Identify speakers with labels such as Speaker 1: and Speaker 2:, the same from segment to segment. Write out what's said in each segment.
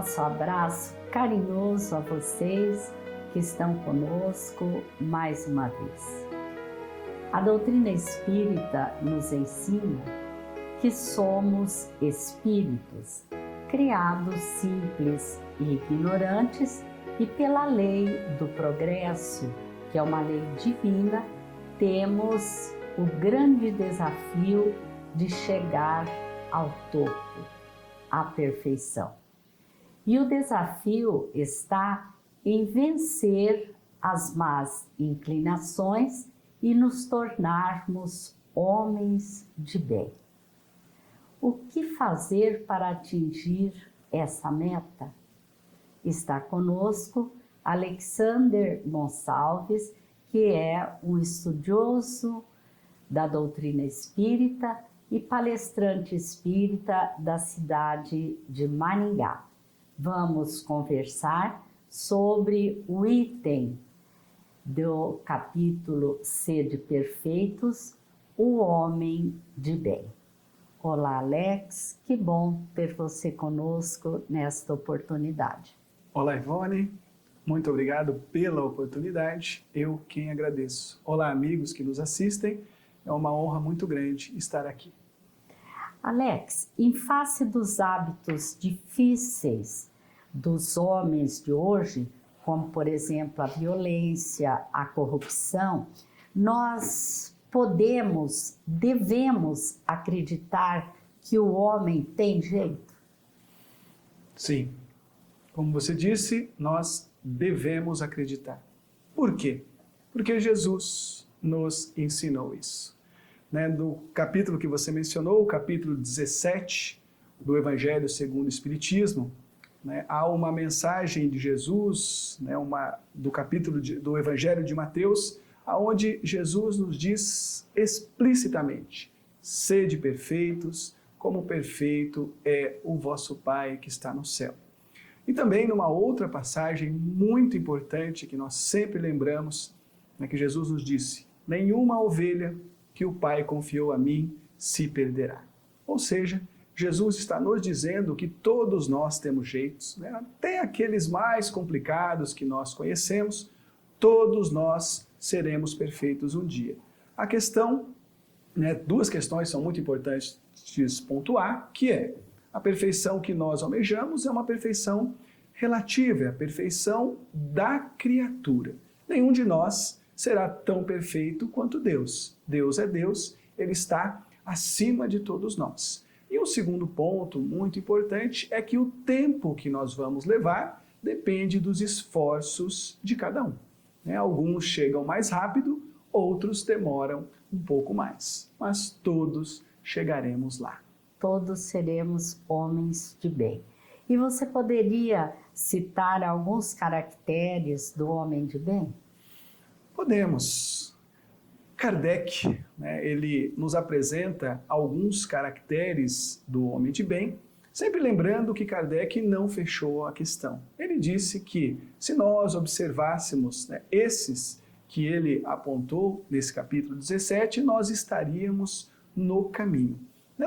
Speaker 1: nosso abraço carinhoso a vocês que estão conosco mais uma vez. A doutrina espírita nos ensina que somos espíritos, criados simples e ignorantes, e pela lei do progresso, que é uma lei divina, temos o grande desafio de chegar ao topo, à perfeição. E o desafio está em vencer as más inclinações e nos tornarmos homens de bem. O que fazer para atingir essa meta? Está conosco Alexander Gonçalves, que é um estudioso da doutrina espírita e palestrante espírita da cidade de Maringá. Vamos conversar sobre o item do capítulo Sede Perfeitos, o homem de bem. Olá, Alex, que bom ter você conosco nesta oportunidade.
Speaker 2: Olá, Ivone, muito obrigado pela oportunidade, eu quem agradeço. Olá, amigos que nos assistem, é uma honra muito grande estar aqui.
Speaker 1: Alex, em face dos hábitos difíceis dos homens de hoje, como por exemplo a violência, a corrupção, nós devemos acreditar que o homem tem jeito?
Speaker 2: Sim, como você disse, nós devemos acreditar. Por quê? Porque Jesus nos ensinou isso. Do capítulo que você mencionou, o capítulo 17 do Evangelho segundo o Espiritismo, há uma mensagem de Jesus, do capítulo do Evangelho de Mateus, onde Jesus nos diz explicitamente: sede perfeitos, como perfeito é o vosso Pai que está no céu. E também numa outra passagem muito importante que nós sempre lembramos, que Jesus nos disse: nenhuma ovelha que o Pai confiou a mim se perderá. Ou seja, Jesus está nos dizendo que todos nós temos jeitos, até aqueles mais complicados que nós conhecemos, todos nós seremos perfeitos um dia. A questão, duas questões são muito importantes de pontuar, que é: a perfeição que nós almejamos é uma perfeição relativa, é a perfeição da criatura. Nenhum de nós será tão perfeito quanto Deus. Deus é Deus, Ele está acima de todos nós. E um segundo ponto muito importante é que o tempo que nós vamos levar depende dos esforços de cada um. Alguns chegam mais rápido, outros demoram um pouco mais, mas todos chegaremos lá.
Speaker 1: Todos seremos homens de bem. E você poderia citar alguns caracteres do homem de bem?
Speaker 2: Podemos. Kardec, ele nos apresenta alguns caracteres do homem de bem, sempre lembrando que Kardec não fechou a questão. Ele disse que se nós observássemos esses que ele apontou nesse capítulo 17, nós estaríamos no caminho,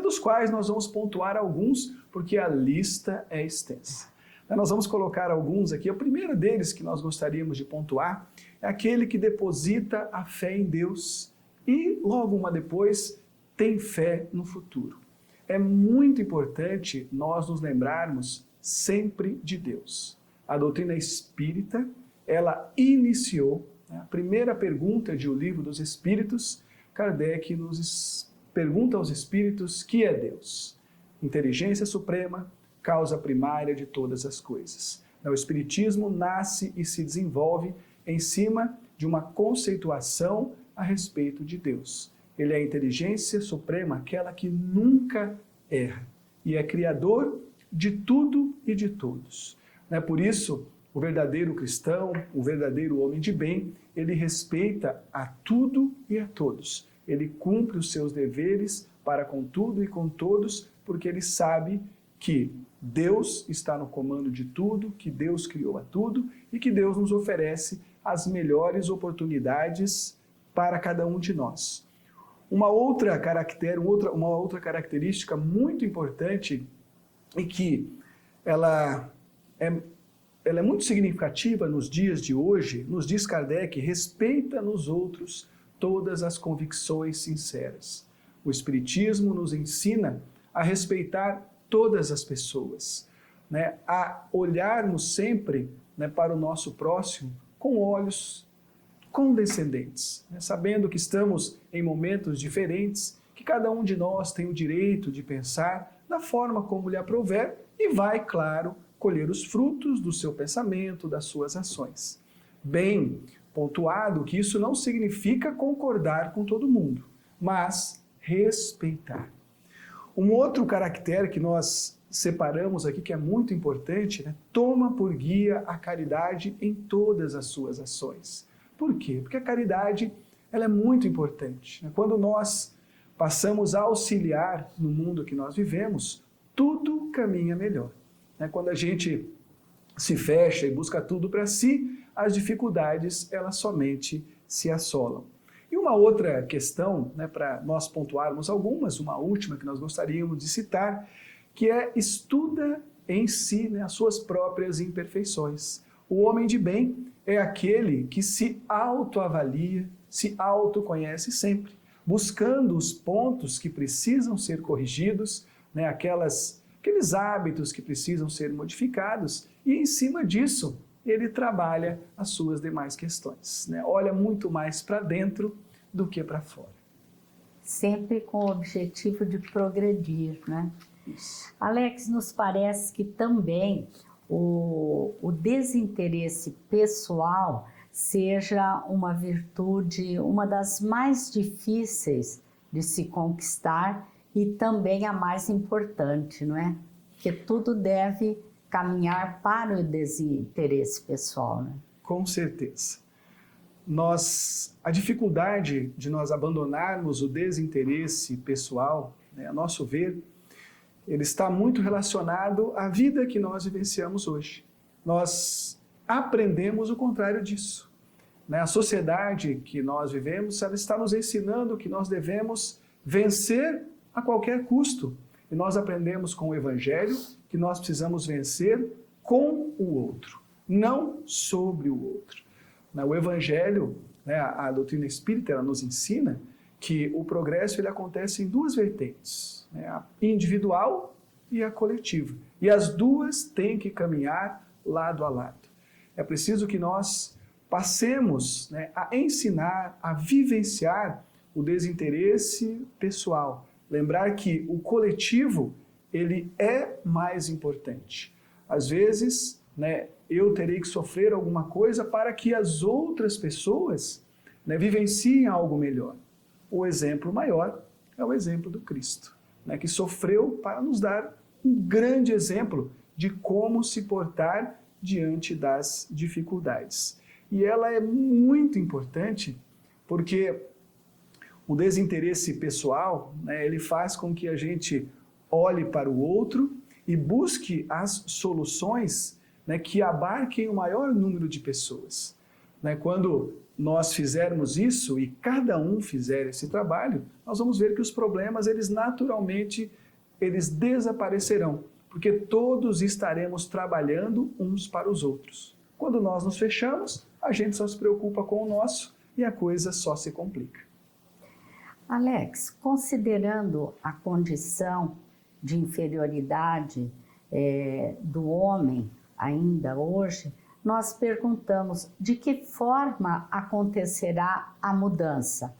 Speaker 2: dos quais nós vamos pontuar alguns, porque a lista é extensa. Nós vamos colocar alguns aqui. O primeiro deles que nós gostaríamos de pontuar é aquele que deposita a fé em Deus e, logo uma depois, tem fé no futuro. É muito importante nós nos lembrarmos sempre de Deus. A doutrina espírita, ela iniciou, a primeira pergunta de O Livro dos Espíritos, Kardec nos pergunta aos espíritos: que é Deus? Inteligência suprema, causa primária de todas as coisas. O Espiritismo nasce e se desenvolve em cima de uma conceituação a respeito de Deus. Ele é a inteligência suprema, aquela que nunca erra, e é criador de tudo e de todos. Por isso, o verdadeiro cristão, o verdadeiro homem de bem, ele respeita a tudo e a todos. Ele cumpre os seus deveres para com tudo e com todos, porque ele sabe que Deus está no comando de tudo, que Deus criou a tudo e que Deus nos oferece as melhores oportunidades para cada um de nós. Uma outra característica muito importante e que ela ela é muito significativa nos dias de hoje. Nos diz Kardec: respeita nos outros todas as convicções sinceras. O Espiritismo nos ensina a respeitar todas as pessoas, né? A olharmos sempre, né, para o nosso próximo com olhos condescendentes, né? Sabendo que estamos em momentos diferentes, que cada um de nós tem o direito de pensar da forma como lhe aprouver e vai, claro, colher os frutos do seu pensamento, das suas ações. Bem pontuado que isso não significa concordar com todo mundo, mas respeitar. Um outro caractere que nós separamos aqui, que é muito importante, né? Toma por guia a caridade em todas as suas ações. Por quê? Porque a caridade, ela é muito importante, né? Quando nós passamos a auxiliar no mundo que nós vivemos, tudo caminha melhor, né? Quando a gente se fecha e busca tudo para si, as dificuldades, elas somente se assolam. E uma outra questão, né, para nós pontuarmos algumas, uma última que nós gostaríamos de citar, que é: estuda em si, né, as suas próprias imperfeições. O homem de bem é aquele que se autoavalia, se autoconhece sempre, buscando os pontos que precisam ser corrigidos, né, aqueles hábitos que precisam ser modificados, e em cima disso ele trabalha as suas demais questões, né? Olha muito mais para dentro do que para fora.
Speaker 1: Sempre com o objetivo de progredir, né?
Speaker 2: Isso.
Speaker 1: Alex, nos parece que também o desinteresse pessoal seja uma virtude, uma das mais difíceis de se conquistar e também a mais importante, não é? Porque tudo deve caminhar para o desinteresse pessoal, né?
Speaker 2: Com certeza. A dificuldade de nós abandonarmos o desinteresse pessoal, né, a nosso ver, ele está muito relacionado à vida que nós vivenciamos hoje. Nós aprendemos o contrário disso, né? A sociedade que nós vivemos, ela está nos ensinando que nós devemos vencer a qualquer custo. E nós aprendemos com o Evangelho que nós precisamos vencer com o outro, não sobre o outro. O Evangelho, né, a doutrina espírita, ela nos ensina que o progresso ele acontece em duas vertentes, né, a individual e a coletiva. E as duas têm que caminhar lado a lado. É preciso que nós passemos, né, a ensinar, a vivenciar o desinteresse pessoal. Lembrar que o coletivo, ele é mais importante. Às vezes, né, eu terei que sofrer alguma coisa para que as outras pessoas, né, vivenciem algo melhor. O exemplo maior é o exemplo do Cristo, né, que sofreu para nos dar um grande exemplo de como se portar diante das dificuldades. E ela é muito importante porque o desinteresse pessoal, né, ele faz com que a gente olhe para o outro e busque as soluções, né, que abarquem o maior número de pessoas. Né, quando nós fizermos isso e cada um fizer esse trabalho, nós vamos ver que os problemas, eles naturalmente, eles desaparecerão, porque todos estaremos trabalhando uns para os outros. Quando nós nos fechamos, a gente só se preocupa com o nosso e a coisa só se complica.
Speaker 1: Alex, considerando a condição de inferioridade do homem ainda hoje, nós perguntamos de que forma acontecerá a mudança,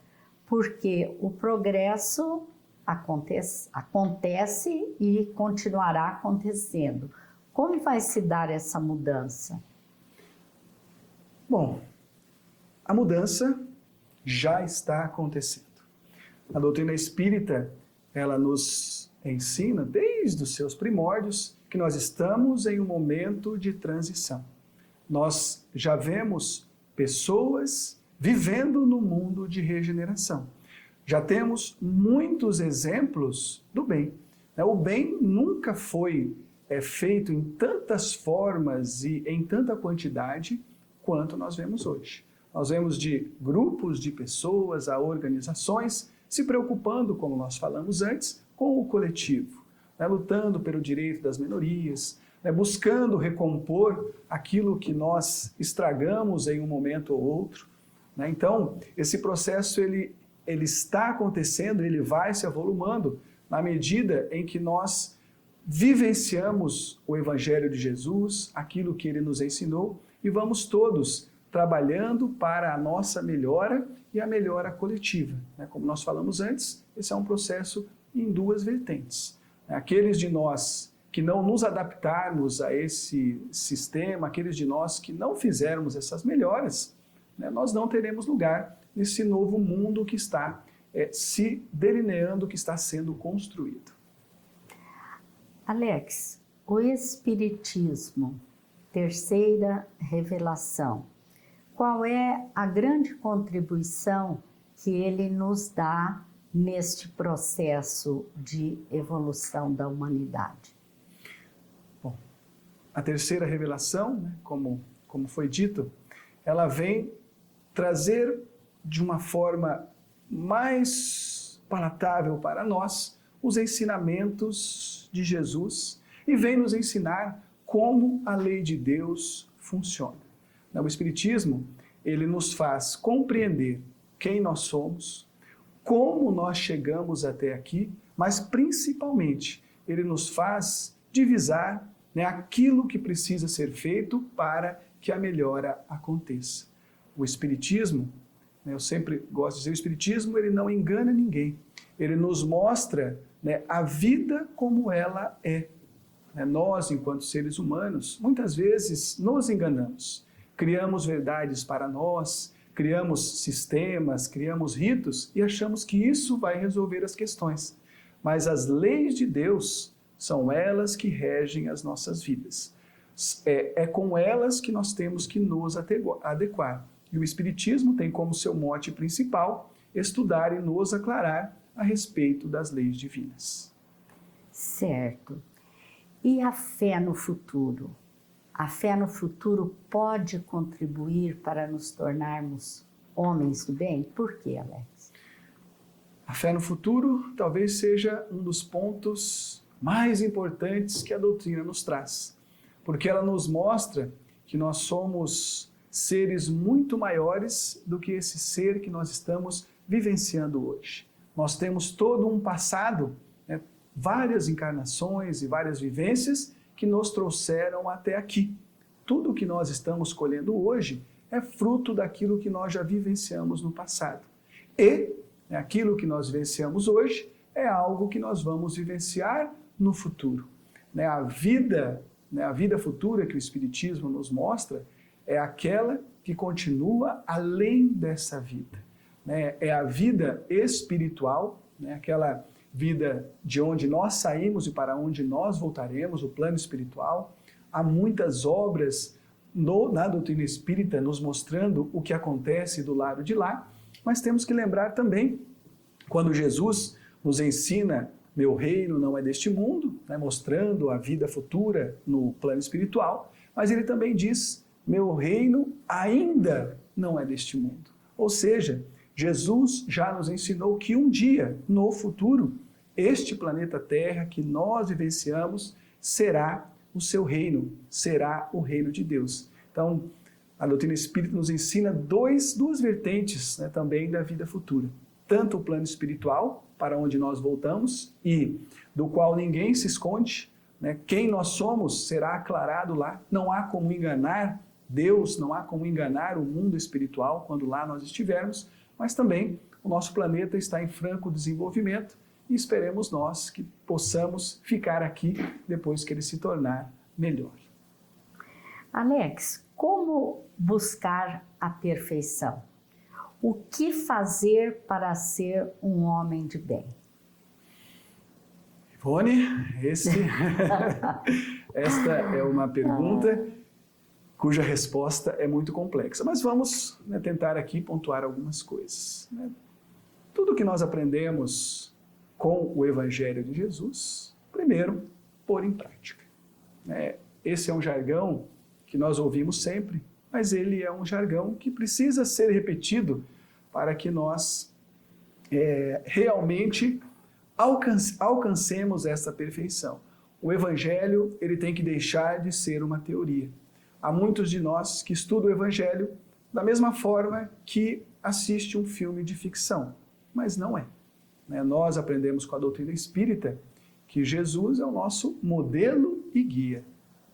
Speaker 1: porque o progresso acontece e continuará acontecendo. Como vai se dar essa mudança?
Speaker 2: Bom, a mudança já está acontecendo. A doutrina espírita, ela nos ensina, desde os seus primórdios, que nós estamos em um momento de transição. Nós já vemos pessoas vivendo no mundo de regeneração. Já temos muitos exemplos do bem. O bem nunca foi feito em tantas formas e em tanta quantidade quanto nós vemos hoje. Nós vemos de grupos de pessoas a organizações se preocupando, como nós falamos antes, com o coletivo, né, lutando pelo direito das minorias, né, buscando recompor aquilo que nós estragamos em um momento ou outro, né? Então, esse processo ele está acontecendo, ele vai se avolumando na medida em que nós vivenciamos o Evangelho de Jesus, aquilo que ele nos ensinou, e vamos todos trabalhando para a nossa melhora e a melhora coletiva, né? Como nós falamos antes, esse é um processo em duas vertentes. Aqueles de nós que não nos adaptarmos a esse sistema, aqueles de nós que não fizermos essas melhoras, né, nós não teremos lugar nesse novo mundo que está se delineando, que está sendo construído.
Speaker 1: Alex, o Espiritismo, terceira revelação, qual é a grande contribuição que ele nos dá neste processo de evolução da humanidade?
Speaker 2: Bom, a terceira revelação, né, como foi dito, ela vem trazer de uma forma mais palatável para nós os ensinamentos de Jesus e vem nos ensinar como a lei de Deus funciona. O Espiritismo, ele nos faz compreender quem nós somos, como nós chegamos até aqui, mas principalmente ele nos faz divisar, né, aquilo que precisa ser feito para que a melhora aconteça. O Espiritismo, né, eu sempre gosto de dizer, o Espiritismo ele não engana ninguém, ele nos mostra, né, a vida como ela é. Nós, enquanto seres humanos, muitas vezes nos enganamos, criamos verdades para nós, criamos sistemas, criamos ritos e achamos que isso vai resolver as questões. Mas as leis de Deus são elas que regem as nossas vidas. É com elas que nós temos que nos adequar. E o Espiritismo tem como seu mote principal estudar e nos aclarar a respeito das leis divinas.
Speaker 1: Certo. E a fé no futuro? A fé no futuro pode contribuir para nos tornarmos homens do bem? Por quê, Alex?
Speaker 2: A fé no futuro talvez seja um dos pontos mais importantes que a doutrina nos traz, porque ela nos mostra que nós somos seres muito maiores do que esse ser que nós estamos vivenciando hoje. Nós temos todo um passado, né, várias encarnações e várias vivências que nos trouxeram até aqui. Tudo o que nós estamos colhendo hoje é fruto daquilo que nós já vivenciamos no passado. E aquilo que nós vivenciamos hoje é algo que nós vamos vivenciar no futuro. A vida futura que o Espiritismo nos mostra é aquela que continua além dessa vida. É a vida espiritual, aquela vida de onde nós saímos e para onde nós voltaremos, o plano espiritual. Há muitas obras na doutrina espírita nos mostrando o que acontece do lado de lá, mas temos que lembrar também, quando Jesus nos ensina, meu reino não é deste mundo, mostrando a vida futura no plano espiritual, mas ele também diz, meu reino ainda não é deste mundo. Ou seja, Jesus já nos ensinou que um dia, no futuro, este planeta Terra que nós vivenciamos será o seu reino, será o reino de Deus. Então, a doutrina espírita nos ensina duas vertentes, também da vida futura. Tanto o plano espiritual, para onde nós voltamos e do qual ninguém se esconde, quem nós somos será aclarado lá. Não há como enganar Deus, não há como enganar o mundo espiritual quando lá nós estivermos, mas também o nosso planeta está em franco desenvolvimento e esperemos nós que possamos ficar aqui depois que ele se tornar melhor.
Speaker 1: Alex, como buscar a perfeição? O que fazer para ser um homem de bem?
Speaker 2: Ivone, esta é uma pergunta cuja resposta é muito complexa, mas vamos tentar aqui pontuar algumas coisas. Tudo que nós aprendemos com o Evangelho de Jesus, primeiro, pôr em prática. Esse é um jargão que nós ouvimos sempre, mas ele é um jargão que precisa ser repetido para que nós realmente alcancemos essa perfeição. o Evangelho ele tem que deixar de ser uma teoria. Há muitos de nós que estudam o Evangelho da mesma forma que assiste um filme de ficção, mas não é. Nós aprendemos com a doutrina espírita que Jesus é o nosso modelo e guia.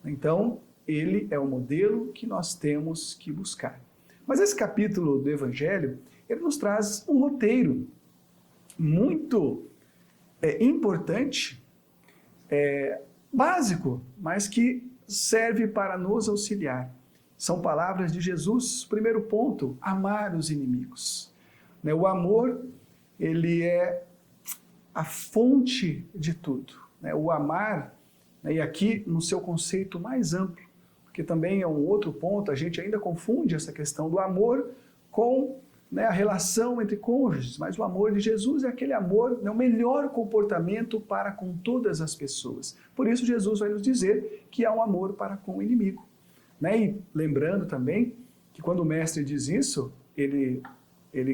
Speaker 2: Então, ele é o modelo que nós temos que buscar. Mas esse capítulo do Evangelho, ele nos traz um roteiro muito importante, básico, mas que serve para nos auxiliar. São palavras de Jesus. Primeiro ponto, amar os inimigos. O amor, ele é a fonte de tudo. O amar, e aqui no seu conceito mais amplo, porque também é um outro ponto, a gente ainda confunde essa questão do amor com a relação entre cônjuges, mas o amor de Jesus é aquele amor, o melhor comportamento para com todas as pessoas. Por isso Jesus vai nos dizer que há um amor para com o inimigo. E lembrando também que quando o mestre diz isso, ele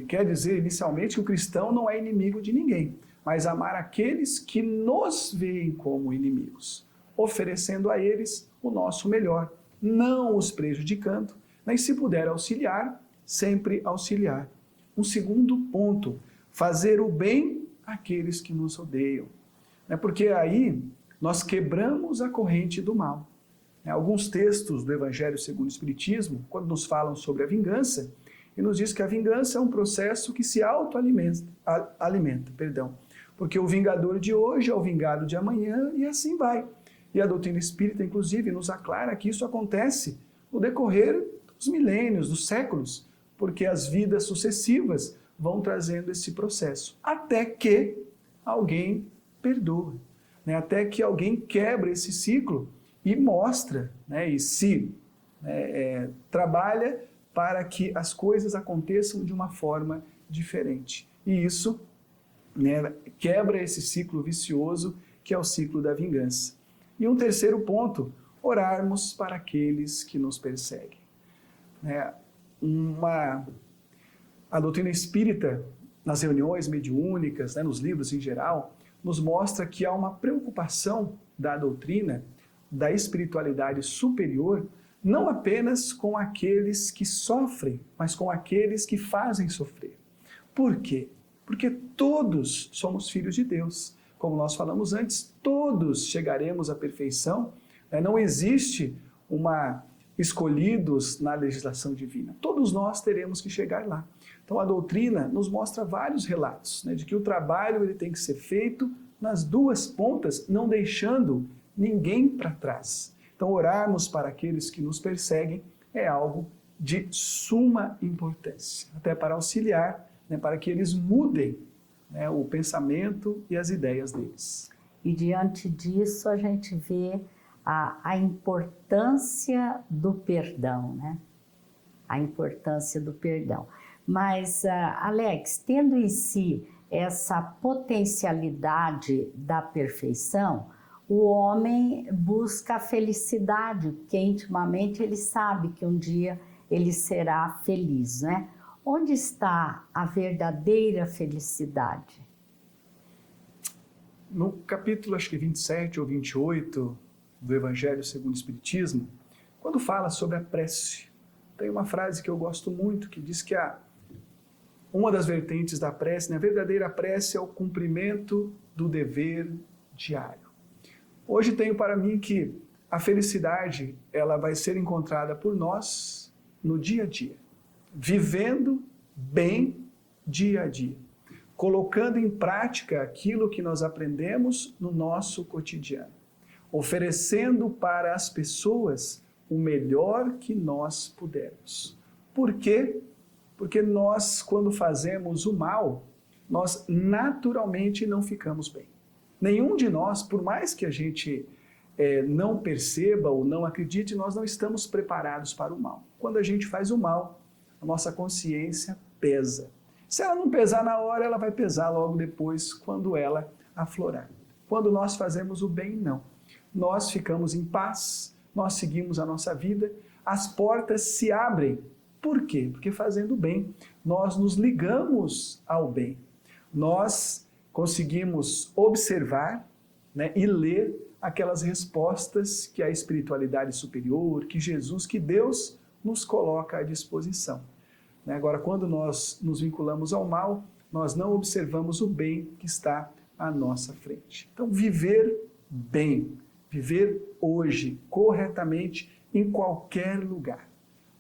Speaker 2: quer dizer inicialmente que o cristão não é inimigo de ninguém, mas amar aqueles que nos veem como inimigos, oferecendo a eles o nosso melhor, não os prejudicando, e se puder auxiliar, sempre auxiliar. Um segundo ponto, fazer o bem àqueles que nos odeiam. Porque aí nós quebramos a corrente do mal. Alguns textos do Evangelho segundo o Espiritismo, quando nos falam sobre a vingança, ele nos diz que a vingança é um processo que se autoalimenta, porque o vingador de hoje é o vingado de amanhã e assim vai. E a doutrina espírita, inclusive, nos aclara que isso acontece no decorrer dos milênios, dos séculos, porque as vidas sucessivas vão trazendo esse processo, até que alguém perdoa, até que alguém quebra esse ciclo e mostra, e se trabalha para que as coisas aconteçam de uma forma diferente. E isso quebra esse ciclo vicioso que é o ciclo da vingança. E um terceiro ponto, orarmos para aqueles que nos perseguem. A doutrina espírita, nas reuniões mediúnicas, nos livros em geral, nos mostra que há uma preocupação da doutrina, da espiritualidade superior, não apenas com aqueles que sofrem, mas com aqueles que fazem sofrer. Por quê? Porque todos somos filhos de Deus. Como nós falamos antes, todos chegaremos à perfeição. Não existe escolhidos na legislação divina. Todos nós teremos que chegar lá. Então a doutrina nos mostra vários relatos, de que o trabalho ele tem que ser feito nas duas pontas, não deixando ninguém para trás. Então orarmos para aqueles que nos perseguem é algo de suma importância, até para auxiliar, para que eles mudem o pensamento e as ideias deles.
Speaker 1: E diante disso a gente vê a importância do perdão, A importância do perdão. Mas, Alex, tendo em si essa potencialidade da perfeição, o homem busca a felicidade, porque intimamente ele sabe que um dia ele será feliz, Onde está a verdadeira felicidade?
Speaker 2: No capítulo, acho que 27 ou 28 do Evangelho segundo o Espiritismo, quando fala sobre a prece, tem uma frase que eu gosto muito, que diz que uma das vertentes da prece, a verdadeira prece é o cumprimento do dever diário. Hoje tenho para mim que a felicidade ela vai ser encontrada por nós no dia a dia, vivendo bem dia a dia, colocando em prática aquilo que nós aprendemos no nosso cotidiano, oferecendo para as pessoas o melhor que nós pudermos. Por quê? Porque nós, quando fazemos o mal, nós naturalmente não ficamos bem. Nenhum de nós, por mais que a gente não perceba ou não acredite, nós não estamos preparados para o mal. Quando a gente faz o mal, a nossa consciência pesa. Se ela não pesar na hora, ela vai pesar logo depois, quando ela aflorar. Quando nós fazemos o bem, não. Nós ficamos em paz, nós seguimos a nossa vida, as portas se abrem. Por quê? Porque fazendo o bem, nós nos ligamos ao bem. Nós conseguimos observar, né, e ler aquelas respostas que a espiritualidade superior, que Jesus, que Deus nos coloca à disposição. Né? Agora, quando nós nos vinculamos ao mal, nós não observamos o bem que está à nossa frente. Então, viver bem, viver hoje, corretamente, em qualquer lugar.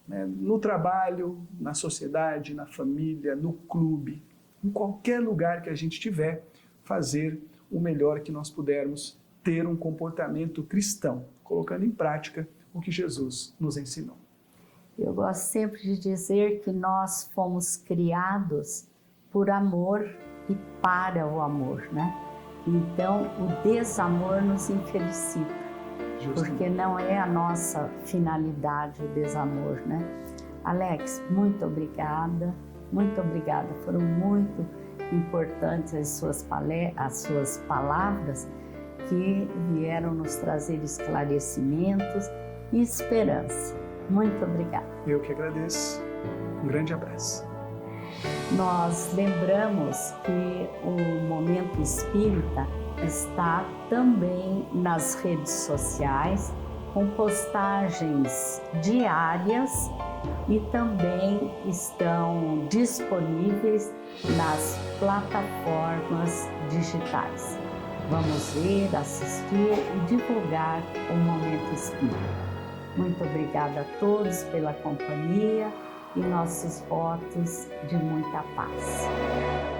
Speaker 2: Né? No trabalho, na sociedade, na família, no clube, em qualquer lugar que a gente estiver, fazer o melhor que nós pudermos, ter um comportamento cristão, colocando em prática o que Jesus nos ensinou.
Speaker 1: Eu gosto sempre de dizer que nós fomos criados por amor e para o amor, né? Então, o desamor nos infelicita, porque não é a nossa finalidade o desamor, né? Alex, muito obrigada, foram muito importantes as suas palavras que vieram nos trazer esclarecimentos e esperança. Muito obrigada.
Speaker 2: Eu que agradeço. Um grande abraço.
Speaker 1: Nós lembramos que o Momento Espírita está também nas redes sociais, com postagens diárias e também estão disponíveis nas plataformas digitais. Vamos ver, assistir e divulgar o Momento Espírita. Muito obrigada a todos pela companhia e nossos votos de muita paz.